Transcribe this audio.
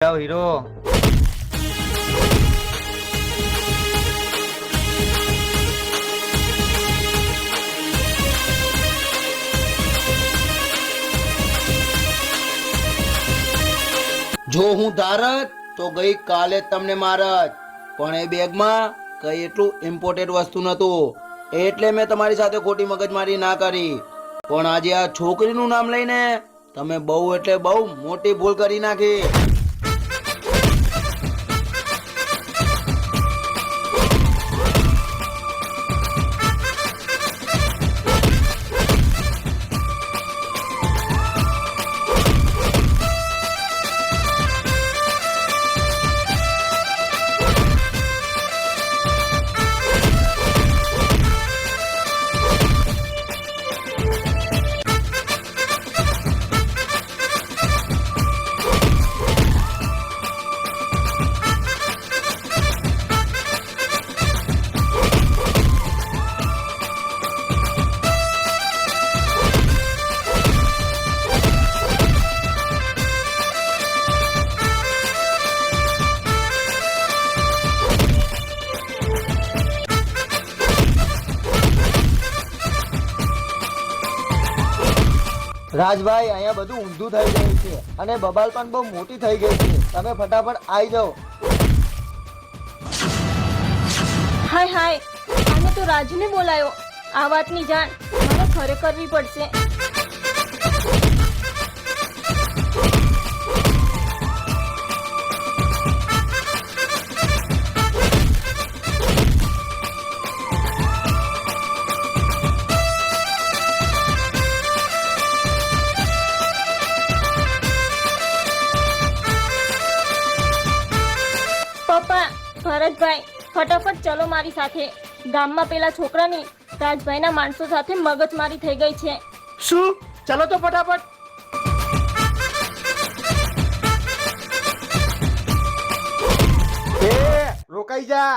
જાઓ હીરો. જો હું ધારત તો ગઈ કાલે તમને મારત, પણ એ બેગમાં કઈ એટલું ઇમ્પોર્ટન્ટ વસ્તુ નતું, એટલે મેં તમારી સાથે ખોટી મગજમારી ના કરી. પણ આજે આ છોકરીનું નામ લઈને તમે બહુ એટલે બહુ મોટી ભૂલ કરી નાખી. રાજભાઈ, અહીંયા બધું ઊંધું થઈ ગયું છે અને બબાલ પણ બહુ મોટી થઈ ગઈ છે. તમે ફટાફટ આવી જાઓ. હાય હાય, આને તો રાજને બોલાયો. આ વાતની જાણ મને ખરે કરવી પડશે. પપ્પા, ભરતભાઈ, ફટાફટ ચલો મારી સાથે. ગામમાં પેલા છોકરાની રાજભાઈના માણસો સાથે મગજમારી થઈ ગઈ છે. શું? ચલો તો ફટાફટ. રોકાઈ જા.